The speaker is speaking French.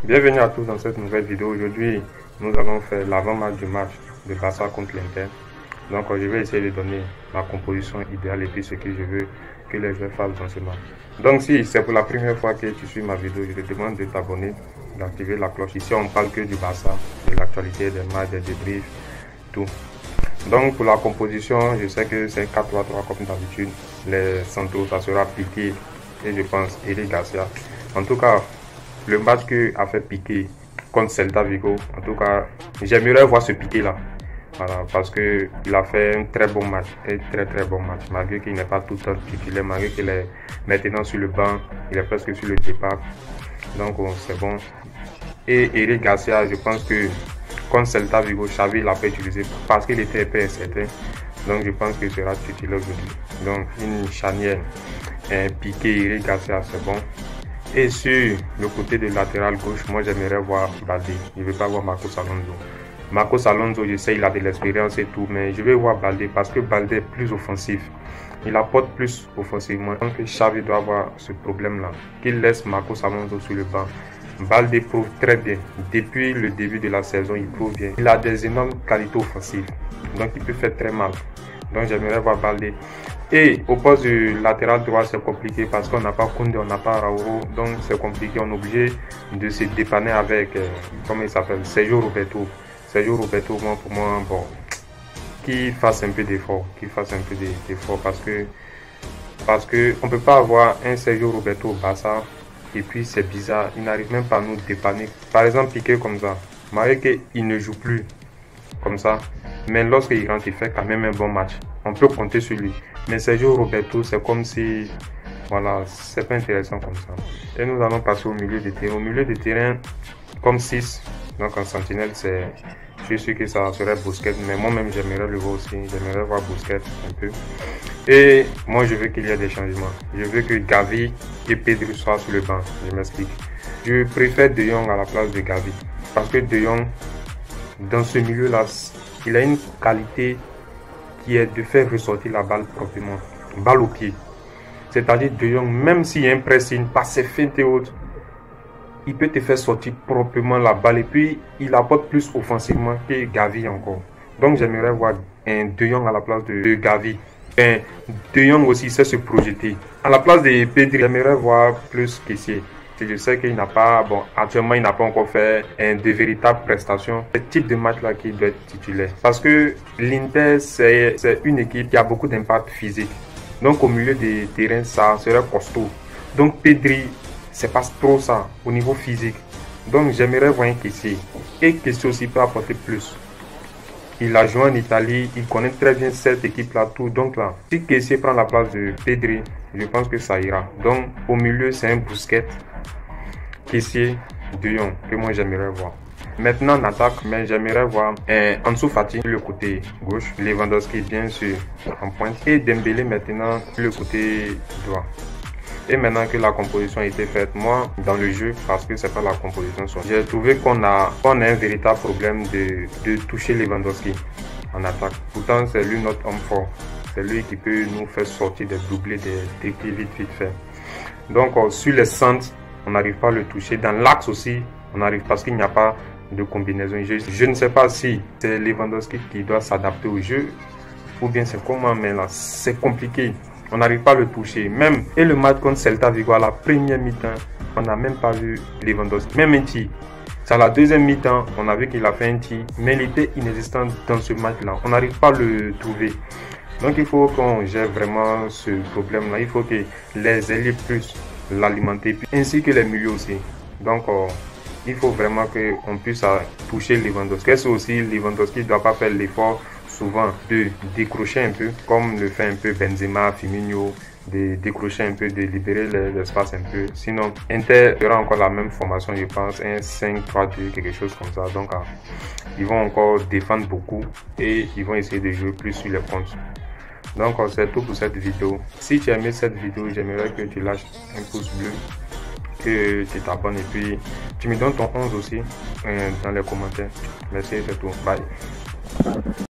Bienvenue à tous dans cette nouvelle vidéo. Aujourd'hui, nous allons faire l'avant-match du match de Barça contre l'Inter. Donc, je vais essayer de donner ma composition idéale et puis ce que je veux que les joueurs fassent dans ce match. Donc, si c'est pour la première fois que tu suis ma vidéo, je te demande de t'abonner, d'activer la cloche. Ici, on parle que du Barça, de l'actualité, des matchs, des débriefs, tout. Donc, pour la composition, je sais que c'est 4-3-3 comme d'habitude. Les centraux, ça sera Piqué et je pense Eric Garcia. En tout cas, le match que a fait Piqué contre Celta Vigo, en tout cas, j'aimerais voir ce Piqué là. Voilà, parce que il a fait un très bon match, un très bon match, malgré qu'il n'est pas tout le temps titulaire, malgré qu'il est maintenant sur le banc, il est presque sur le départ. Donc c'est bon. Et Eric Garcia, je pense que contre Celta Vigo, Xavi l'a pas utilisé parce qu'il était peu incertain. Donc je pense qu'il sera titulaire aujourd'hui. Donc une charnière, un Piqué, Eric Garcia, c'est bon. Et sur le côté de latéral gauche, moi j'aimerais voir Baldé. Je ne veux pas voir Marcos Alonso. Marcos Alonso, je sais, il a de l'expérience et tout, mais je vais voir Baldé parce que Baldé est plus offensif. Il apporte plus offensivement. Donc Xavi doit avoir ce problème-là, qu'il laisse Marcos Alonso sur le banc. Baldé prouve très bien. Depuis le début de la saison, il prouve bien. Il a des énormes qualités offensives. Donc il peut faire très mal. Donc j'aimerais voir Baldé. Et au poste du latéral droit, c'est compliqué parce qu'on n'a pas Koundé, on n'a pas Raoult. Donc c'est compliqué. On est obligé de se dépanner avec, comment il s'appelle, Sergio Roberto. Sergio Roberto, pour moi, bon, qu'il fasse un peu d'effort. Parce que on ne peut pas avoir un Sergio Roberto au Barça. Et puis c'est bizarre, il n'arrive même pas à nous dépanner. Par exemple, Piqué comme ça. Malgré qu'il ne joue plus comme ça. Mais lorsqu'il rentre, il fait quand même un bon match. On peut compter sur lui. Mais Sergio Roberto, c'est comme si, voilà, c'est pas intéressant comme ça. Et nous allons passer au milieu de terrain. Au milieu de terrain, comme 6, donc en sentinelle, je suis sûr que ça serait Busquets. Mais moi-même, j'aimerais le voir aussi. J'aimerais voir Busquets un peu. Et moi, je veux qu'il y ait des changements. Je veux que Gavi et Pedri soient sur le banc. Je m'explique. Je préfère De Jong à la place de Gavi. Parce que De Jong, dans ce milieu-là, il a une qualité qui est de faire ressortir la balle proprement, balle au pied. C'est-à-dire De Jong, même s'il y a un pressing, pas ses feintes et autres, il peut te faire sortir proprement la balle et puis il apporte plus offensivement que Gavi encore. Donc j'aimerais voir un De Jong à la place de Gavi. De Jong aussi sait se projeter. À la place de Pedri, j'aimerais voir plus Kessié. Je sais qu'il n'a pas, bon, actuellement il n'a pas encore fait de véritables prestations. Ce type de match-là qui doit être titulaire. Parce que l'Inter, c'est une équipe qui a beaucoup d'impact physique. Donc au milieu des terrains, ça serait costaud. Donc Pedri, c'est pas trop ça au niveau physique. Donc j'aimerais voir un Kessié. Et Kessié aussi peut apporter plus. Il a joué en Italie, il connaît très bien cette équipe-là, tout. Donc là, si Kessié prend la place de Pedri, je pense que ça ira. Donc au milieu, c'est un Busquets, Kessié, De Jong, que moi j'aimerais voir. Maintenant en attaque, mais j'aimerais voir Ansu Fati sur le côté gauche, Lewandowski bien sûr en pointe et Dembélé maintenant sur le côté droit. Et maintenant que la composition a été faite, moi, dans le jeu, parce que c'est pas la composition, j'ai trouvé qu'on a un véritable problème de toucher Lewandowski en attaque. Pourtant, c'est lui notre homme fort. C'est lui qui peut nous faire sortir des doublés, des tirs vite fait. Donc, sur les centres, on n'arrive pas à le toucher. Dans l'axe aussi, on arrive parce qu'il n'y a pas de combinaison. Je ne sais pas si c'est Lewandowski qui doit s'adapter au jeu ou bien c'est comment, mais là, c'est compliqué. On n'arrive pas à le toucher. Même et le match contre Celta Vigo à la première mi-temps, on n'a même pas vu Lewandowski. Même un tir. C'est à la deuxième mi-temps, on a vu qu'il a fait un tir, mais il était inexistant dans ce match-là. On n'arrive pas à le trouver. Donc il faut qu'on gère vraiment ce problème-là. Il faut que les ailiers plus l'alimenter, ainsi que les milieux aussi. Donc il faut vraiment qu'on puisse toucher Lewandowski. C'est aussi Lewandowski ne doit pas faire l'effort souvent de décrocher un peu, comme le fait un peu Benzema, Firmino, de décrocher un peu, de libérer l'espace un peu. Sinon, Inter fera encore la même formation, je pense, un 5-3-2, quelque chose comme ça. Donc, ils vont encore défendre beaucoup et ils vont essayer de jouer plus sur les comptes. Donc, c'est tout pour cette vidéo. Si tu as aimé cette vidéo, j'aimerais que tu lâches un pouce bleu, que tu t'abonnes et puis tu me donnes ton 11 aussi dans les commentaires. Merci, c'est tout. Bye.